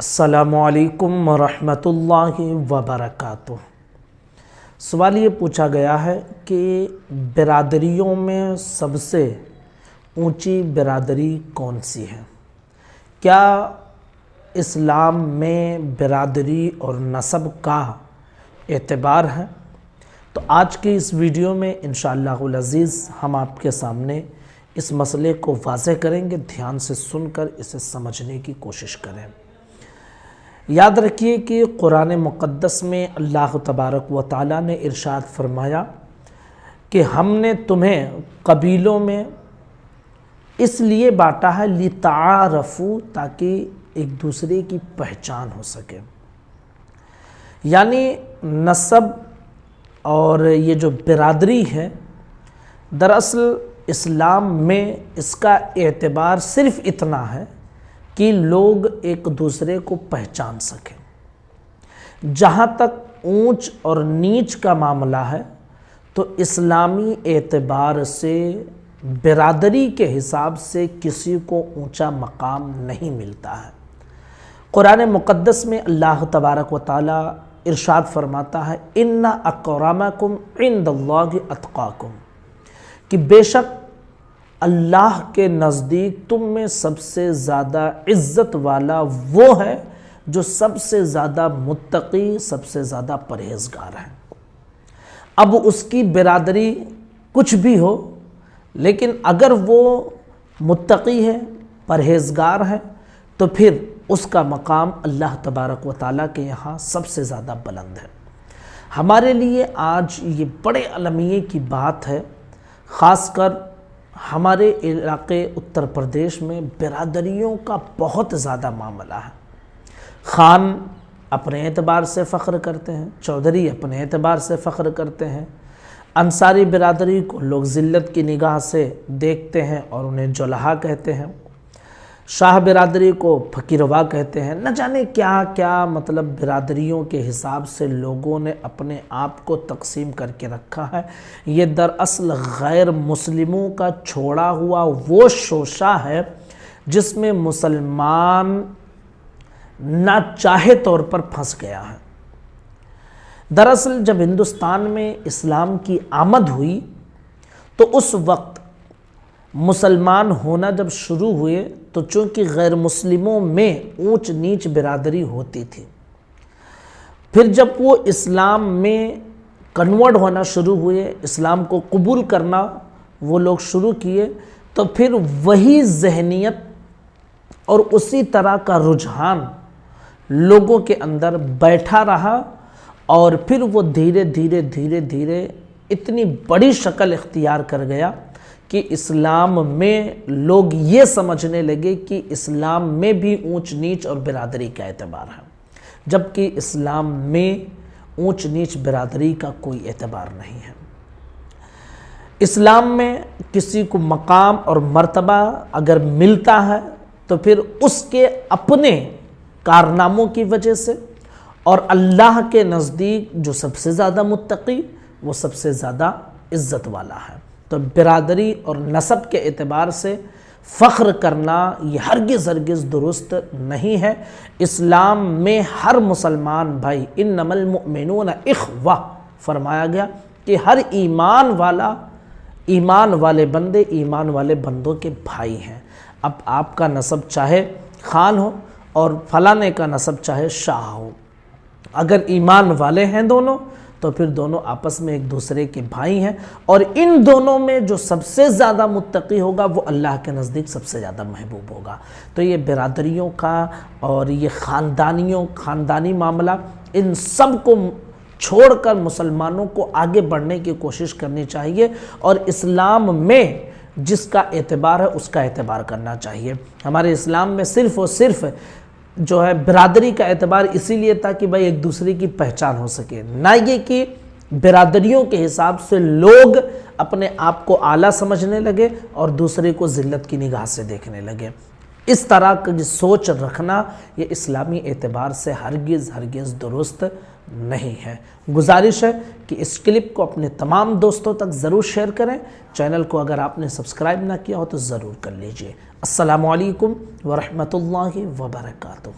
अस्सलामु अलैकुम वरहमतुल्लाह वबरकातुह। सवाल ये पूछा गया है कि बिरादरियों में सबसे ऊंची बिरादरी कौन सी है? क्या इस्लाम में बिरादरी और नस्ब का एतबार है? तो आज की इस वीडियो में इंशाअल्लाहुल अज़ीज़ हम आपके सामने इस मसले को वाज़ेह करेंगे। ध्यान से सुनकर इसे समझने की कोशिश करें। याद रखिए कि कुरान मुक़द्दस में अल्लाह तबारक व तआला ने इरशाद फरमाया कि हमने तुम्हें कबीलों में इसलिए बांटा है लितारफ़ू, ताकि एक दूसरे की पहचान हो सके। यानी नस्ब और ये जो बिरादरी है, दरअसल इस्लाम में इसका एतबार सिर्फ़ इतना है कि लोग एक दूसरे को पहचान सकें। जहाँ तक ऊंच और नीच का मामला है तो इस्लामी एतबार से बिरादरी के हिसाब से किसी को ऊंचा मकाम नहीं मिलता है। कुरान मुक़द्दस में अल्लाह तबारक व तआला इरशाद फरमाता है, इन्ना अकरमकुम इंदल्लाहि अत्क़ाकुम, कि बेशक अल्लाह के नज़दीक तुम में सबसे ज़्यादा इज़्ज़त वाला वो है जो सबसे ज़्यादा मुत्तकी, सबसे ज़्यादा परहेज़गार है। अब उसकी बिरादरी कुछ भी हो, लेकिन अगर वो मुत्तकी है, परहेज़गार है, तो फिर उसका मकाम अल्लाह तबारक व तआला के यहाँ सबसे ज़्यादा बुलंद है। हमारे लिए आज ये बड़े अलमिये की बात है, ख़ासकर हमारे इलाके उत्तर प्रदेश में बिरादरियों का बहुत ज़्यादा मामला है। ख़ान अपने एतबार से फ़ख्र करते हैं, चौधरी अपने एतबार से फ़ख्र करते हैं, अंसारी बिरादरी को लोग ज़िल्लत की निगाह से देखते हैं और उन्हें जुलहा कहते हैं, शाह बिरादरी को फ़कीरवा कहते हैं। न जाने क्या क्या मतलब बिरादरियों के हिसाब से लोगों ने अपने आप को तकसीम करके रखा है। ये दरअसल गैर मुस्लिमों का छोड़ा हुआ वो शोशा है जिसमें मुसलमान ना चाहे तौर पर फंस गया है। दरअसल जब हिंदुस्तान में इस्लाम की आमद हुई तो उस वक्त मुसलमान होना जब शुरू हुए तो चूँकि गैर मुस्लिमों में ऊंच नीच बिरादरी होती थी, फिर जब वो इस्लाम में कन्वर्ट होना शुरू हुए, इस्लाम को कबूल करना वो लोग शुरू किए, तो फिर वही जहनियत और उसी तरह का रुझान लोगों के अंदर बैठा रहा और फिर वो धीरे धीरे इतनी बड़ी शक्ल इख्तियार कर गया कि इस्लाम में लोग ये समझने लगे कि इस्लाम में भी ऊंच नीच और बिरादरी का एतबार है, जबकि इस्लाम में ऊंच नीच बिरादरी का कोई एतबार नहीं है। इस्लाम में किसी को मकाम और मर्तबा अगर मिलता है तो फिर उसके अपने कारनामों की वजह से, और अल्लाह के नज़दीक जो सबसे ज़्यादा मुत्तकी वो सबसे ज़्यादा इज़्ज़त वाला है। तो बिरादरी और नस्ब के एतबार से फ़ख्र करना ये हरगिज़ दुरुस्त नहीं है। इस्लाम में हर मुसलमान भाई, इन्नमल मुअमिनूना इख़्वा फरमाया गया कि हर ईमान वाले बंदे ईमान वाले बंदों के भाई हैं। अब आपका नस्ब चाहे ख़ान हो और फलाने का नस्ब चाहे शाह हो, अगर ईमान वाले हैं दोनों तो फिर दोनों आपस में एक दूसरे के भाई हैं, और इन दोनों में जो सबसे ज़्यादा मुत्तकी होगा वो अल्लाह के नज़दीक सबसे ज़्यादा महबूब होगा। तो ये बिरादरियों का और ये ख़ानदानी मामला, इन सब को छोड़कर मुसलमानों को आगे बढ़ने की कोशिश करनी चाहिए और इस्लाम में जिसका एतबार है उसका एतबार करना चाहिए। हमारे इस्लाम में सिर्फ़ और सिर्फ़ जो है बिरादरी का एतबार इसीलिए था कि भाई एक दूसरे की पहचान हो सके, ना ये कि बिरादरियों के हिसाब से लोग अपने आप को आला समझने लगे और दूसरे को ज़िल्लत की निगाह से देखने लगे। इस तरह की सोच रखना ये इस्लामी एतबार से हरगिज़ दुरुस्त नहीं है। गुजारिश है कि इस क्लिप को अपने तमाम दोस्तों तक ज़रूर शेयर करें। चैनल को अगर आपने सब्सक्राइब ना किया हो तो ज़रूर कर लीजिए। अस्सलामु अलैकुम वरहमतुल्लाहि वबरकातुहू।